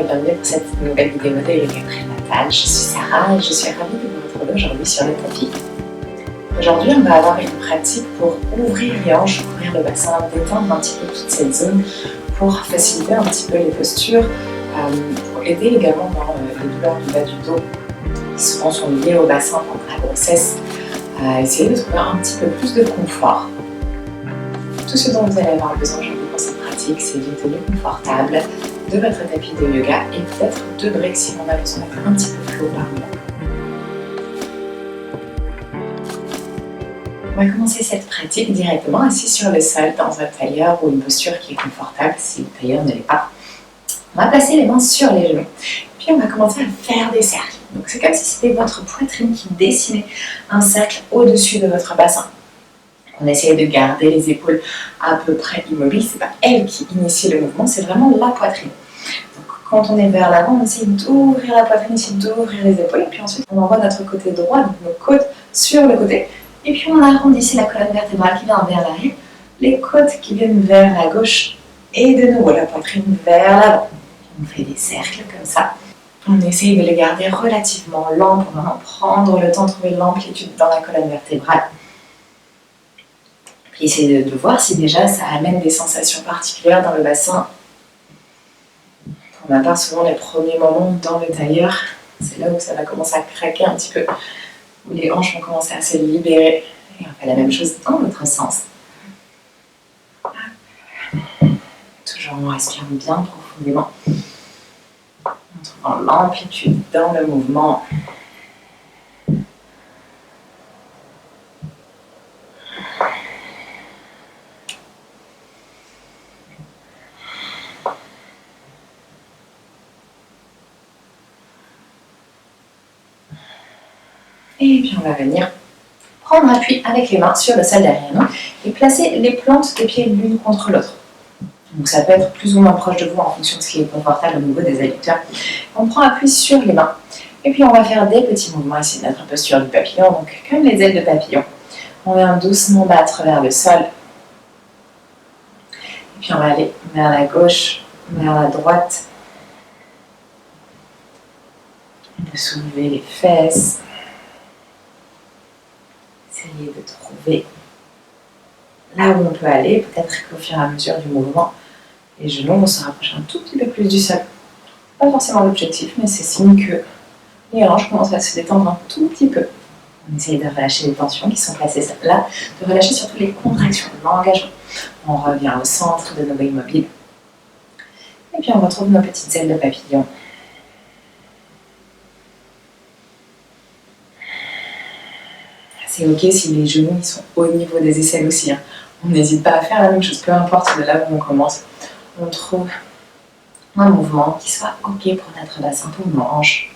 bienvenue pour cette nouvelle vidéo de yoga prénatal. Je suis Sarah et je suis ravie de vous retrouver aujourd'hui sur le tapis. Aujourd'hui, on va avoir une pratique pour ouvrir les hanches, ouvrir le bassin, détendre un petit peu toute cette zone pour faciliter un petit peu les postures, pour aider également dans les douleurs du bas du dos qui souvent sont liées au bassin pendant la grossesse, à essayer de trouver un petit peu plus de confort. Tout ce dont vous allez avoir besoin aujourd'hui pour cette pratique, c'est d'une tenue confortable, de votre tapis de yoga et peut-être deux briques si on a besoin d'être un petit peu flot par moment. On va commencer cette pratique directement assis sur le sol dans un tailleur ou une posture qui est confortable si le tailleur ne l'est pas. On va placer les mains sur les genoux, puis on va commencer à faire des cercles. Donc c'est comme si c'était votre poitrine qui dessinait un cercle au-dessus de votre bassin. On essaye de garder les épaules à peu près immobiles, c'est pas elle qui initie le mouvement, c'est vraiment la poitrine. Donc, quand on est vers l'avant, on essaye d'ouvrir la poitrine, ici d'ouvrir les épaules, et puis ensuite on envoie notre côté droit, donc nos côtes sur le côté, et puis on arrondit la colonne vertébrale qui vient vers l'arrière, les côtes qui viennent vers la gauche, et de nouveau la poitrine vers l'avant. On fait des cercles comme ça. On essaye de les garder relativement lents pour vraiment prendre le temps de trouver l'amplitude dans la colonne vertébrale. Puis essayez de voir si déjà ça amène des sensations particulières dans le bassin. Pour ma part, souvent les premiers moments dans le tailleur, c'est là où ça va commencer à craquer un petit peu, où les hanches vont commencer à se libérer. Et on fait la même chose dans l'autre sens. Toujours en respirant bien profondément, en trouvant l'amplitude dans le mouvement. Et puis on va venir prendre appui avec les mains sur le sol derrière nous et placer les plantes des pieds l'une contre l'autre. Donc ça peut être plus ou moins proche de vous en fonction de ce qui est confortable au niveau des adducteurs. On prend appui sur les mains et puis on va faire des petits mouvements ici de notre posture du papillon, donc comme les ailes de papillon. On vient doucement battre vers le sol. Et puis on va aller vers la gauche, vers la droite. De soulever les fesses. Essayez de trouver là où on peut aller. Peut-être qu'au fur et à mesure du mouvement, les genoux vont se rapprocher un tout petit peu plus du sol. Pas forcément l'objectif, mais c'est signe que les hanches commencent à se détendre un tout petit peu. On essaye de relâcher les tensions qui sont placées là, de relâcher surtout les contractions, l'engagement. On revient au centre de nos immobiles. Et puis on retrouve nos petites ailes de papillon. C'est ok si les genoux ils sont au niveau des aisselles aussi. On n'hésite pas à faire la même chose, peu importe de là où on commence. On trouve un mouvement qui soit ok pour notre bassin, pour nos hanches.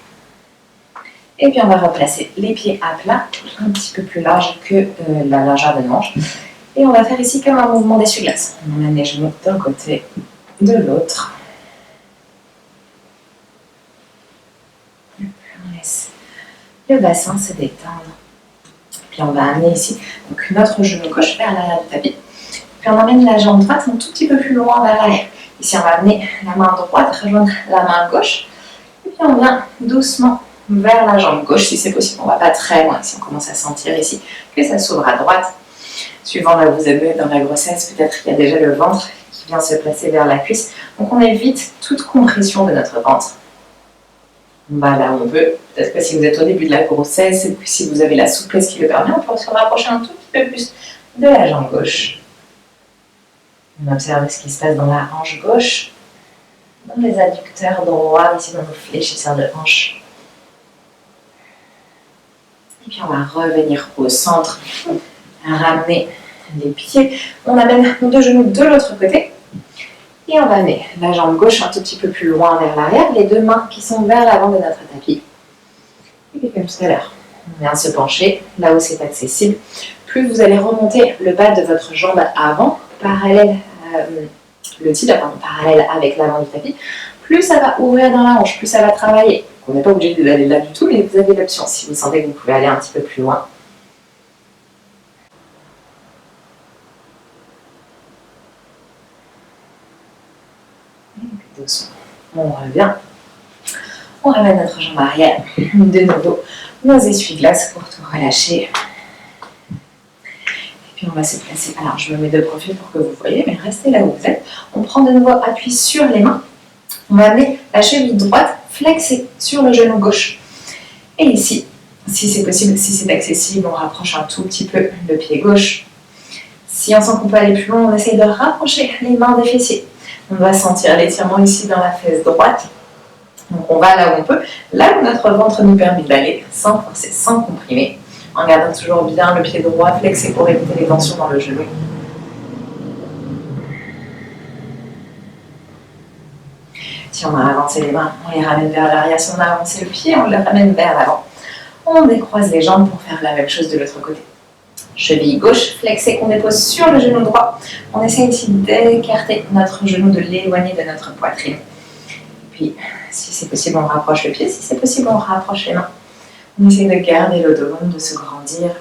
Et puis on va replacer les pieds à plat, un petit peu plus large que la largeur de nos hanches. Et on va faire ici comme un mouvement d'essuie-glace. On emmène les genoux d'un côté, de l'autre. On laisse le bassin se détendre. Puis on va amener ici donc notre genou gauche vers l'arrière du tapis. Puis on emmène la jambe droite un tout petit peu plus loin vers l'arrière. Ici, on va amener la main droite, rejoindre la main gauche. Et puis on vient doucement vers la jambe gauche, si c'est possible. On ne va pas très loin. Si on commence à sentir ici que ça s'ouvre à droite, suivant là où vous êtes dans la grossesse, peut-être qu'il y a déjà le ventre qui vient se placer vers la cuisse. Donc on évite toute compression de notre ventre. On va là où on peut. Peut-être que si vous êtes au début de la grossesse, et puis si vous avez la souplesse qui le permet, on peut se rapprocher un tout petit peu plus de la jambe gauche. On observe ce qui se passe dans la hanche gauche, dans les adducteurs droits, ici dans nos fléchisseurs de hanche. Et puis on va revenir au centre, ramener les pieds. On amène nos deux genoux de l'autre côté. Et on va amener la jambe gauche un tout petit peu plus loin vers l'arrière, les deux mains qui sont vers l'avant de notre tapis. Et puis comme tout à l'heure, on vient se pencher là où c'est accessible. Plus vous allez remonter le bas de votre jambe avant, parallèle, le tibia, parallèle avec l'avant du tapis, plus ça va ouvrir dans la hanche, plus ça va travailler. On n'est pas obligé d'aller là du tout, mais vous avez l'option si vous sentez que vous pouvez aller un petit peu plus loin. Et puis doucement, on revient On ramène notre jambe arrière. De nouveau, nos essuie-glaces pour tout relâcher. Et puis on va se placer. Alors je me mets de profil pour que vous voyez, mais restez là où vous êtes. On prend de nouveau appui sur les mains. On va amener la cheville droite flexée sur le genou gauche. Et ici, si c'est possible, si c'est accessible, on rapproche un tout petit peu le pied gauche. Si on sent qu'on peut aller plus loin, on essaye de rapprocher les mains des fessiers. On va sentir l'étirement ici dans la fesse droite. Donc on va là où on peut, là où notre ventre nous permet d'aller, sans forcer, sans comprimer, en gardant toujours bien le pied droit flexé pour éviter les tensions dans le genou. Si on a avancé les mains, on les ramène vers l'arrière. Si on a avancé le pied, on les ramène vers l'avant. On décroise les jambes pour faire la même chose de l'autre côté. Cheville gauche flexée qu'on dépose sur le genou droit. On essaie ici d'écarter notre genou, de l'éloigner de notre poitrine. Puis, si c'est possible, on rapproche le pied. Si c'est possible, on rapproche les mains. On essaie de garder le dos long, de se grandir.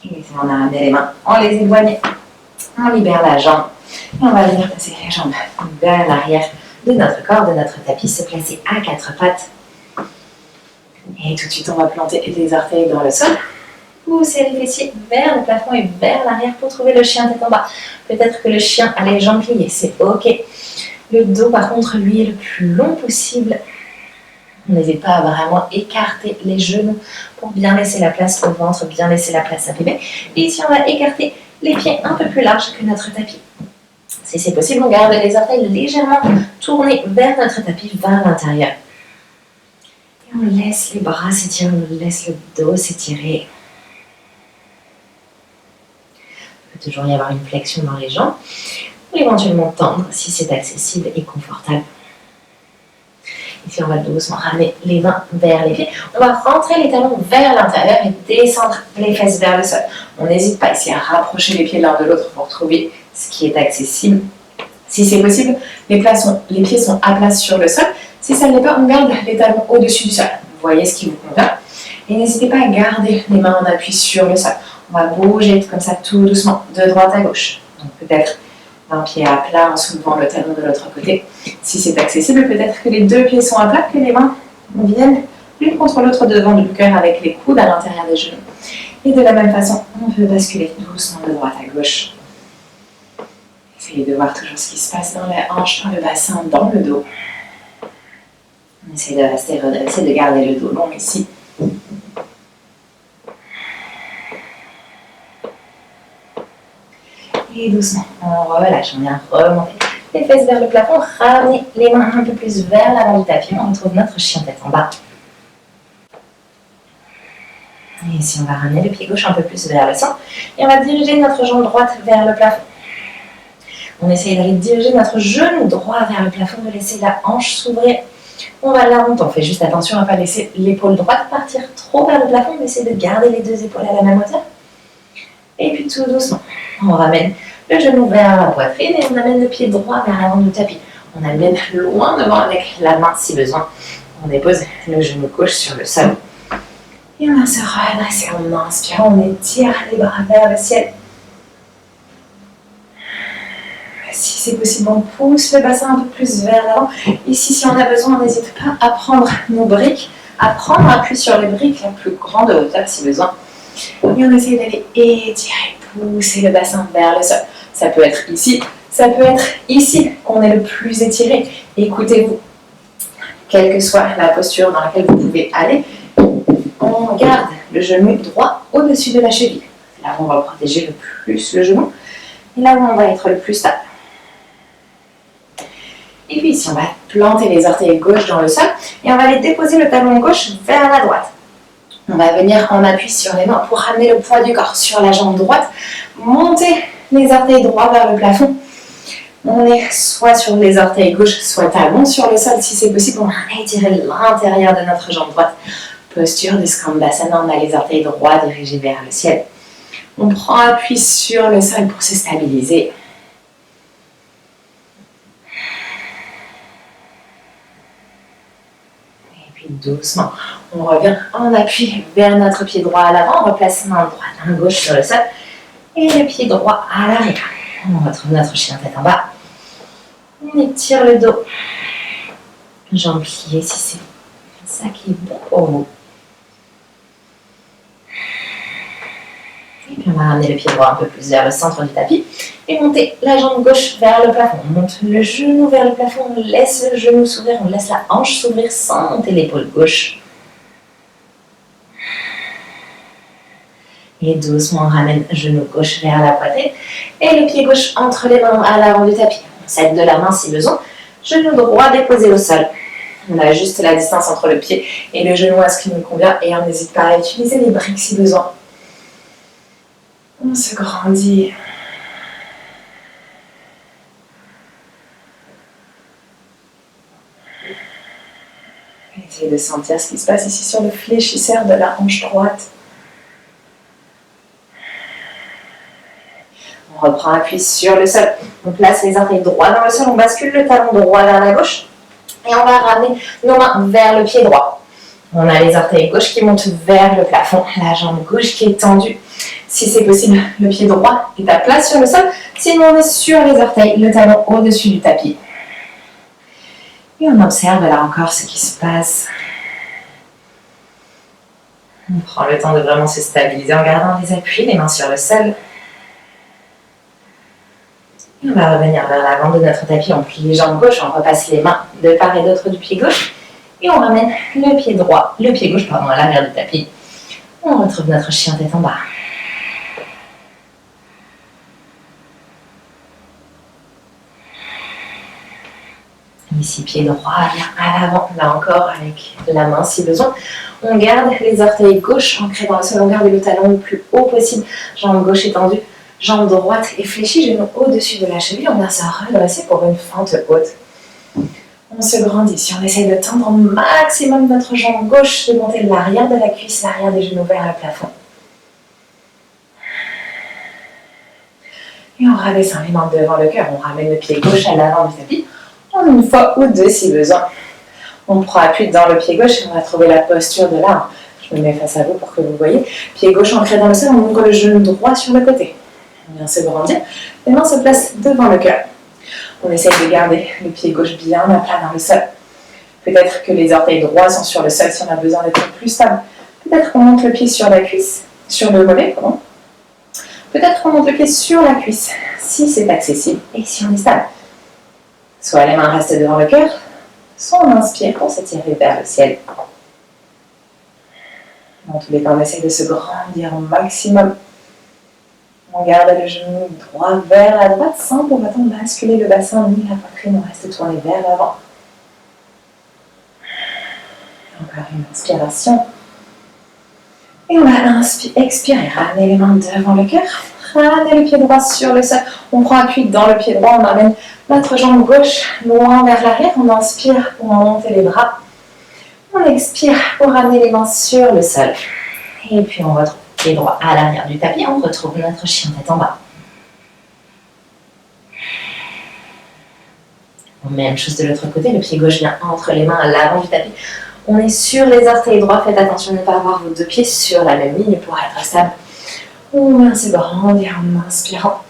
Et si on a amené les mains, on les éloigne. On libère la jambe. Et on va venir passer les jambes vers l'arrière de notre corps, de notre tapis, se placer à quatre pattes. Et tout de suite, on va planter les orteils dans le sol. Pousser les fessiers vers le plafond et vers l'arrière pour trouver le chien tête en bas. Peut-être que le chien a les jambes pliées, c'est ok. Le dos, par contre, lui, est le plus long possible. N'hésitez pas à vraiment écarter les genoux pour bien laisser la place au ventre, bien laisser la place à bébé. Et ici, on va écarter les pieds un peu plus larges que notre tapis. Si c'est possible, on garde les orteils légèrement tournés vers notre tapis, vers l'intérieur. Et on laisse les bras s'étirer, on laisse le dos s'étirer. Il peut toujours y avoir une flexion dans les jambes, ou éventuellement tendre si c'est accessible et confortable. Ici, on va doucement ramener les mains vers les pieds. On va rentrer les talons vers l'intérieur et descendre les fesses vers le sol. On n'hésite pas ici à rapprocher les pieds l'un de l'autre pour trouver ce qui est accessible. Si c'est possible, les pieds sont à plat sur le sol. Si ça ne l'est pas, on garde les talons au-dessus du sol. Vous voyez ce qui vous convient. Et n'hésitez pas à garder les mains en appui sur le sol. On va bouger comme ça tout doucement, de droite à gauche. Donc peut-être un pied à plat en soulevant le talon de l'autre côté. Si c'est accessible, peut-être que les deux pieds sont à plat, que les mains viennent l'une contre l'autre devant le cœur avec les coudes à l'intérieur des genoux. Et de la même façon, on peut basculer doucement de droite à gauche. Essayez de voir toujours ce qui se passe dans les hanches, dans le bassin, dans le dos. On essaie de rester redressé, de garder le dos long ici. Et doucement, on relâche, on vient remonter les fesses vers le plafond, ramener les mains un peu plus vers l'avant du tapis, on retrouve notre chien tête en bas. Et ici, on va ramener le pied gauche un peu plus vers le centre, et on va diriger notre jambe droite vers le plafond. On essaye d'aller diriger notre genou droit vers le plafond, de laisser la hanche s'ouvrir. On va la remonter, on fait juste attention à ne pas laisser l'épaule droite partir trop vers le plafond, on essaie de garder les deux épaules à la même hauteur. Et puis tout doucement, on ramène le genou vers la poitrine et on amène le pied droit vers l'avant du tapis. On amène loin devant avec la main si besoin. On dépose le genou gauche sur le sol. Et on va se redresser en inspirant, on étire les bras vers le ciel. Si c'est possible, on pousse le bassin un peu plus vers l'avant. Ici, si on a besoin, on n'hésite pas à prendre nos briques, à prendre appui sur les briques la plus grande hauteur si besoin. Et on essaie d'aller étirer, pousser le bassin vers le sol. Ça peut être ici, ça peut être ici qu'on est le plus étiré. Écoutez-vous, quelle que soit la posture dans laquelle vous pouvez aller, on garde le genou droit au-dessus de la cheville. Là où on va protéger le plus le genou, et là où on va être le plus stable. Et puis ici, on va planter les orteils gauche dans le sol et on va aller déposer le talon gauche vers la droite. On va venir en appui sur les mains pour ramener le poids du corps sur la jambe droite, monter les orteils droits vers le plafond. On est soit sur les orteils gauche, soit talon sur le sol si c'est possible. On va étirer l'intérieur de notre jambe droite. Posture de Skandasana, on a les orteils droits dirigés vers le ciel. On prend appui sur le sol pour se stabiliser. Puis doucement, on revient en appui vers notre pied droit à l'avant. On replace main droite, main gauche sur le sol. Et le pied droit à l'arrière. On retrouve notre chien tête en bas. On étire le dos. Jambes pliées si c'est ça qui est bon pour vous. Et puis on va ramener le pied droit un peu plus vers le centre du tapis et monter la jambe gauche vers le plafond. On monte le genou vers le plafond, on laisse le genou s'ouvrir, on laisse la hanche s'ouvrir sans monter l'épaule gauche. Et doucement on ramène le genou gauche vers la poitrine et le pied gauche entre les mains à l'avant du tapis. On s'aide de la main si besoin. Genou droit déposé au sol. On ajuste la distance entre le pied et le genou à ce qui nous convient et on n'hésite pas à utiliser les briques si besoin. On se grandit. Essayez de sentir ce qui se passe ici sur le fléchisseur de la hanche droite. On reprend appui sur le sol. On place les orteils droits dans le sol. On bascule le talon droit vers la gauche. Et on va ramener nos mains vers le pied droit. On a les orteils gauche qui montent vers le plafond. La jambe gauche qui est tendue. Si c'est possible, le pied droit est à plat sur le sol. Sinon, on est sur les orteils, le talon au-dessus du tapis. Et on observe là encore ce qui se passe. On prend le temps de vraiment se stabiliser en gardant les appuis, les mains sur le sol. Et on va revenir vers l'avant de notre tapis. On plie les jambes gauche, on repasse les mains de part et d'autre du pied gauche. Et on ramène le pied gauche à l'arrière du tapis. On retrouve notre chien tête en bas. Ici, pied droit vient à l'avant, là encore avec la main si besoin. On garde les orteils gauche ancrés dans le sol, on garde le talon le plus haut possible. Jambe gauche étendue, jambe droite est fléchie, genou au-dessus de la cheville. On vient se redresser pour une fente haute. On se grandit. Si on essaie de tendre au maximum notre jambe gauche, de monter l'arrière de la cuisse, l'arrière des genoux vers le plafond. Et on redescend les mains devant le cœur. On ramène le pied gauche à l'avant du tapis. Une fois ou deux si besoin. On prend appui dans le pied gauche et on va trouver la posture de l'arbre. Je me mets face à vous pour que vous voyez. Pied gauche ancré dans le sol, on ouvre le genou droit sur le côté. On vient se grandir. Les mains se placent devant le cœur. On essaye de garder le pied gauche bien à plat dans le sol. Peut-être que les orteils droits sont sur le sol si on a besoin d'être plus stable. Peut-être qu'on monte le pied sur la cuisse, sur le mollet, pardon. Peut-être qu'on monte le pied sur la cuisse si c'est accessible et si on est stable. Soit les mains restent devant le cœur, soit on inspire pour s'étirer vers le ciel. Dans tous les cas, on essaie de se grandir au maximum. On garde le genou droit vers la droite sans pour autant basculer le bassin ni la poitrine. On reste tourné vers l'avant. Encore une inspiration. Et on va expirer. Ramener les mains devant le cœur. Ramener le pied droit sur le sol. On prend appui dans le pied droit. On amène notre jambe gauche loin vers l'arrière. On inspire pour monter les bras. On expire pour ramener les mains sur le sol. Et puis on retrouve le pied droit à l'arrière du tapis. On retrouve notre chien tête en bas. Même chose de l'autre côté. Le pied gauche vient entre les mains à l'avant du tapis. On est sur les orteils droits. Faites attention de ne pas avoir vos deux pieds sur la même ligne pour être stable. On vient se grandir en inspirant.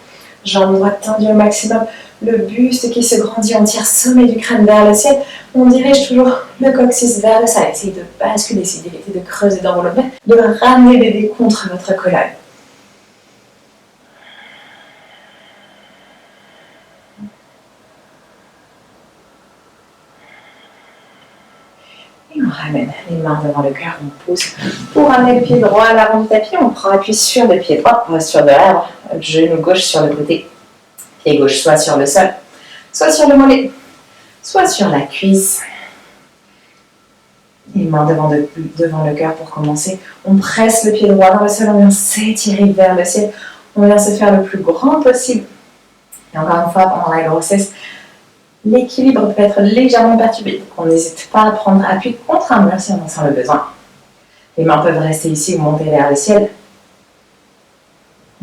Jambe droite tendue au maximum. Le buste qui se grandit. On tire sommet du crâne vers le ciel. On dirige toujours le coccyx vers le sol. Essayez de basculer, essayez d'éviter de creuser dans vos lombaires, de ramener bébé contre votre colonne. Et on ramène les mains devant le cœur, on pousse pour ramener le pied droit à l'avant du tapis. On prend appui sur le pied droit, posture de l'arbre, genou gauche sur le côté. Pied gauche soit sur le sol, soit sur le mollet, soit sur la cuisse. Les mains devant le cœur pour commencer. On presse le pied droit dans le sol, on vient s'étirer vers le ciel. On vient se faire le plus grand possible. Et encore une fois, pendant la grossesse, l'équilibre peut être légèrement perturbé. On n'hésite pas à prendre appui contre un mur si on en sent le besoin. Les mains peuvent rester ici ou monter vers le ciel.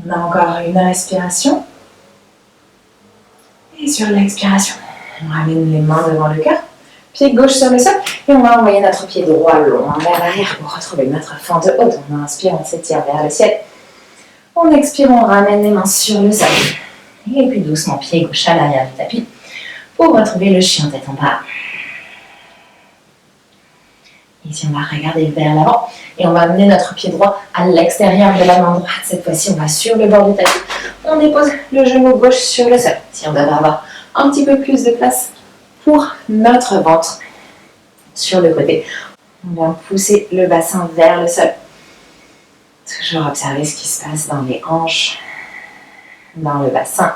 On a encore une respiration. Et sur l'expiration, on ramène les mains devant le cœur. Pied gauche sur le sol. Et on va envoyer notre pied droit loin vers l'arrière pour retrouver notre fente haute. On inspire, on s'étire vers le ciel. On expire, on ramène les mains sur le sol. Et puis doucement, pied gauche à l'arrière du tapis pour retrouver le chien tête en bas. Ici, on va regarder vers l'avant et on va amener notre pied droit à l'extérieur de la main droite. Cette fois-ci, on va sur le bord du tapis. On dépose le genou gauche sur le sol. Si on devrait avoir un petit peu plus de place pour notre ventre sur le côté. On vient pousser le bassin vers le sol. Toujours observer ce qui se passe dans les hanches, dans le bassin.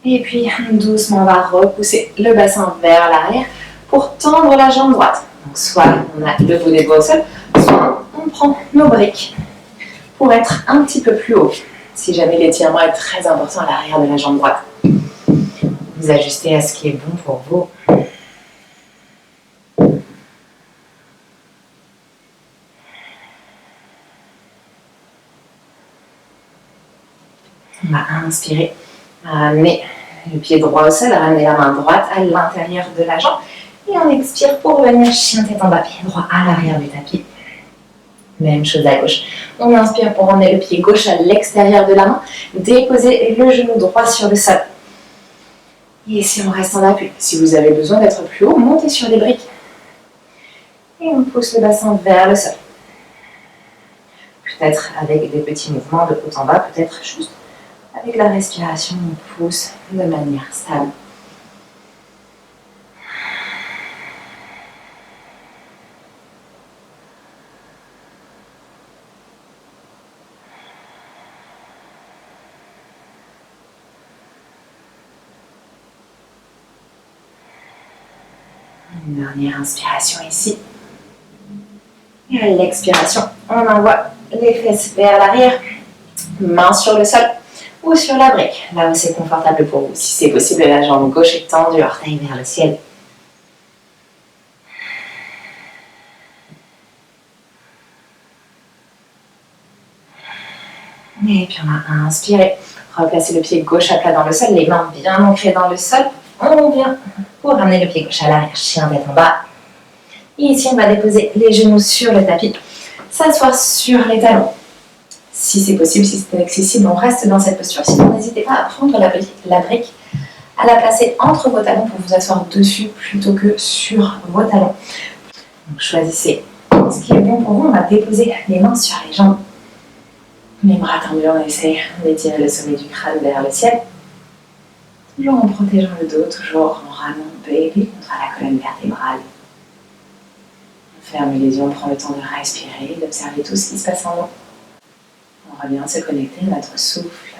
Et puis, doucement, on va repousser le bassin vers l'arrière pour tendre la jambe droite. Donc, soit on a le bout des doigts au sol, soit on prend nos briques pour être un petit peu plus haut. Si jamais l'étirement est très important à l'arrière de la jambe droite. Vous ajustez à ce qui est bon pour vous. On va inspirer, ramener le pied droit au sol, ramener la main droite à l'intérieur de la jambe. Et on expire pour venir chien tête en bas, pied droit à l'arrière du tapis. Même chose à gauche. On inspire pour emmener le pied gauche à l'extérieur de la main. Déposer le genou droit sur le sol. Et ici, on reste en appui. Si vous avez besoin d'être plus haut, montez sur les briques. Et on pousse le bassin vers le sol. Peut-être avec des petits mouvements de haut en bas, peut-être juste avec la respiration, on pousse de manière stable. Une dernière inspiration ici. Et à l'expiration, on envoie les fesses vers l'arrière, main sur le sol ou sur la brique, là où c'est confortable pour vous. Si c'est possible, la jambe gauche est tendue, orteil vers le ciel. Et puis on va inspirer, replacer le pied gauche à plat dans le sol, les mains bien ancrées dans le sol. On vient pour ramener le pied gauche à l'arrière, chien tête en bas. Et ici, on va déposer les genoux sur le tapis, s'asseoir sur les talons. Si c'est possible, si c'est accessible, on reste dans cette posture. Sinon, n'hésitez pas à prendre la brique, à la placer entre vos talons pour vous asseoir dessus plutôt que sur vos talons. Donc, choisissez ce qui est bon pour vous. On va déposer les mains sur les jambes. Les bras tendus, on essaie d'étirer le sommet du crâne vers le ciel. Toujours en protégeant le dos, toujours en ramenant baby contre la colonne vertébrale. On ferme les yeux, on prend le temps de respirer, d'observer tout ce qui se passe en nous. On revient se connecter à notre souffle.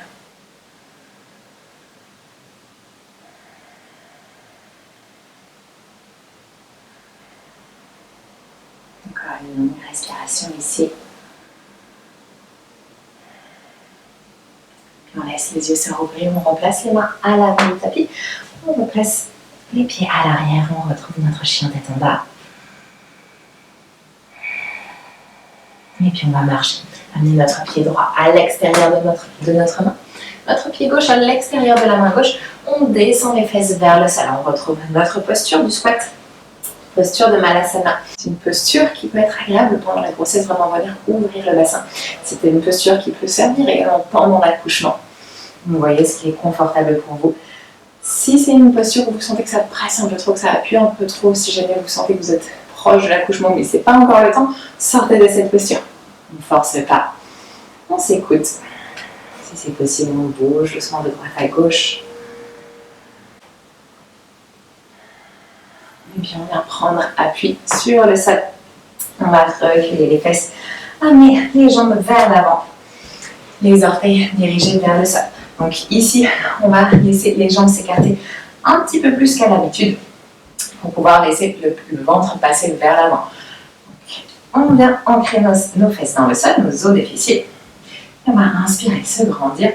Encore une longue respiration ici. On laisse les yeux se rouvrir, on replace les mains à l'avant du tapis. On replace les pieds à l'arrière, on retrouve notre chien tête en bas. Et puis on va marcher. Amener notre pied droit à l'extérieur de notre main. Notre pied gauche à l'extérieur de la main gauche. On descend les fesses vers le sol. On retrouve notre posture du squat. Posture de Malasana. C'est une posture qui peut être agréable pendant la grossesse, vraiment venir ouvrir le bassin. C'est une posture qui peut servir également pendant l'accouchement. Vous voyez ce qui est confortable pour vous. Si c'est une posture où vous sentez que ça presse un peu trop, que ça appuie un peu trop, si jamais vous sentez que vous êtes proche de l'accouchement mais ce n'est pas encore le temps, sortez de cette posture. On ne force pas. On s'écoute. Si c'est possible, on bouge doucement de droite à gauche. Et puis on vient prendre appui sur le sol. On va reculer les fesses, amener les jambes vers l'avant, les orteils dirigés vers le sol. Donc ici, on va laisser les jambes s'écarter un petit peu plus qu'à l'habitude pour pouvoir laisser le ventre passer vers l'avant. On vient ancrer nos fesses dans le sol, nos os des fessiers. On va inspirer, se grandir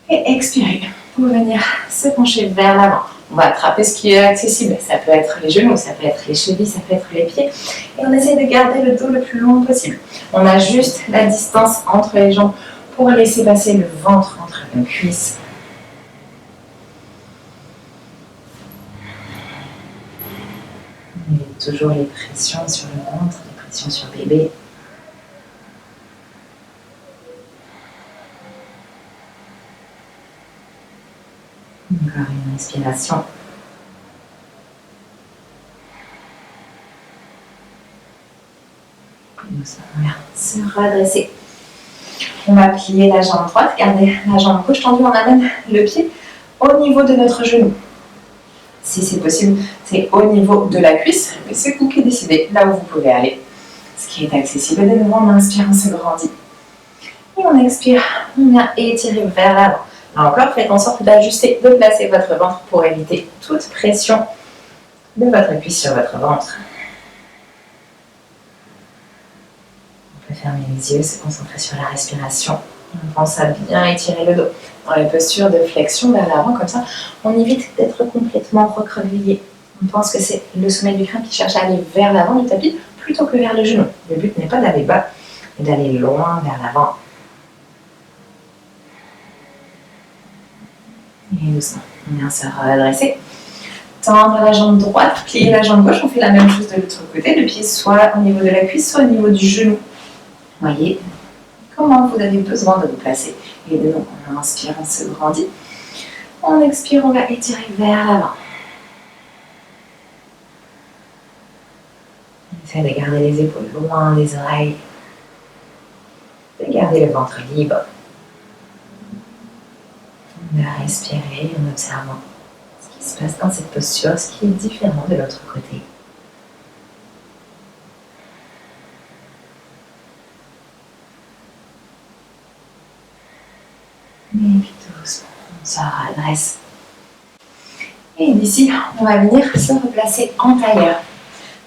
et expirer pour venir se pencher vers l'avant. On va attraper ce qui est accessible. Ça peut être les genoux, ça peut être les chevilles, ça peut être les pieds. Et on essaie de garder le dos le plus long possible. On ajuste la distance entre les jambes pour laisser passer le ventre entre nos cuisses. toujours les pressions sur le ventre, les pressions sur bébé. Encore une respiration. Nous allons se redresser. On va plier la jambe droite, garder la jambe gauche tendue, on amène le pied au niveau de notre genou. Si c'est possible, c'est au niveau de la cuisse, mais c'est vous qui décidez là où vous pouvez aller. Ce qui est accessible, de nouveau, on inspire, on se grandit. Et on expire, on vient étirer vers l'avant. Là encore, faites en sorte d'ajuster, de placer votre ventre pour éviter toute pression de votre cuisse sur votre ventre. On peut fermer les yeux, se concentrer sur la respiration. On pense à bien étirer le dos. Dans la posture de flexion vers l'avant, comme ça, on évite d'être complètement recroquevillé. On pense que c'est le sommet du crâne qui cherche à aller vers l'avant du tapis plutôt que vers le genou. Le but n'est pas d'aller bas, mais d'aller loin vers l'avant. Et doucement, on vient se redresser. Tendre la jambe droite, plier la jambe gauche. On fait la même chose de l'autre côté. Le pied soit au niveau de la cuisse, soit au niveau du genou. Voyez comment vous avez besoin de vous placer. Et de nouveau, on inspire, on se grandit. On expire, on va étirer vers l'avant. Essayez de garder les épaules loin des oreilles. De garder le ventre libre. De respirer en observant ce qui se passe dans cette posture, ce qui est différent de l'autre côté. Et puis doucement, on se redresse. Et d'ici, on va venir se replacer en tailleur.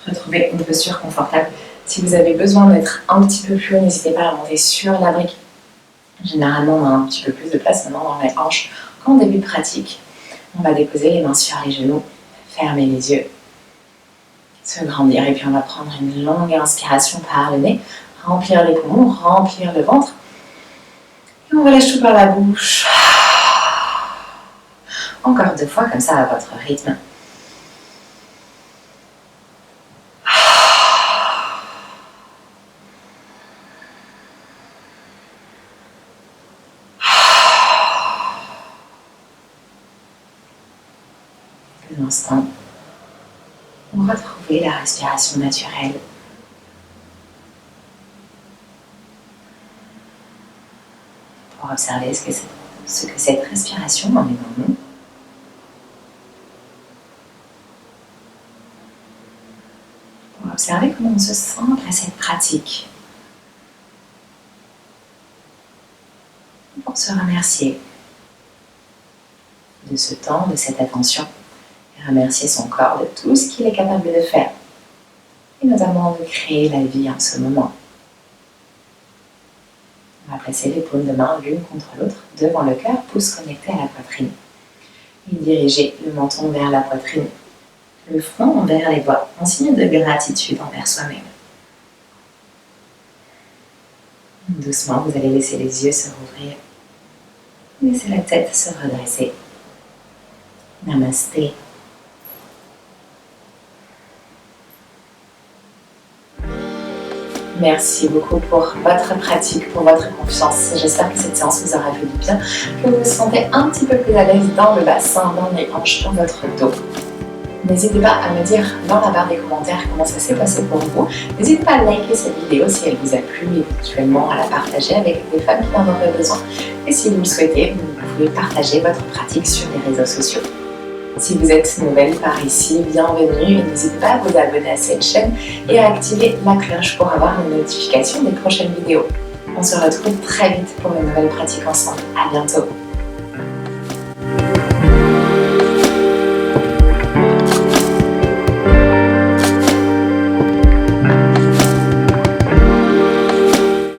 Retrouvez une posture confortable. Si vous avez besoin d'être un petit peu plus haut, n'hésitez pas à monter sur la brique. Généralement, on a un petit peu plus de place maintenant dans les hanches qu'en début de pratique. On va déposer les mains sur les genoux, fermer les yeux, se grandir. Et puis on va prendre une longue inspiration par le nez, remplir les poumons, remplir le ventre. Et on relâche tout par la bouche. Encore 2 fois, comme ça, à votre rythme. Quelques instants. On va retrouver la respiration naturelle. Pour observer ce que cette respiration emmène en nous. Pour observer comment on se sent après cette pratique. Pour se remercier de ce temps, de cette attention. Et remercier son corps de tout ce qu'il est capable de faire. Et notamment de créer la vie en ce moment. On va placer les paumes de main l'une contre l'autre devant le cœur, pouce connecté à la poitrine. Et diriger le menton vers la poitrine, le front vers les doigts, en signe de gratitude envers soi-même. Doucement, vous allez laisser les yeux se rouvrir. Laissez la tête se redresser. Namasté. Merci beaucoup pour votre pratique, pour votre confiance. J'espère que cette séance vous aura fait du bien, que vous vous sentez un petit peu plus à l'aise dans le bassin, dans les hanches, dans votre dos. N'hésitez pas à me dire dans la barre des commentaires comment ça s'est passé pour vous. N'hésitez pas à liker cette vidéo si elle vous a plu, éventuellement à la partager avec des femmes qui en auraient besoin. Et si vous le souhaitez, vous pouvez partager votre pratique sur les réseaux sociaux. Si vous êtes nouvelle par ici, bienvenue et n'hésitez pas à vous abonner à cette chaîne et à activer la cloche pour avoir les notifications des prochaines vidéos. On se retrouve très vite pour une nouvelle pratique ensemble. À bientôt!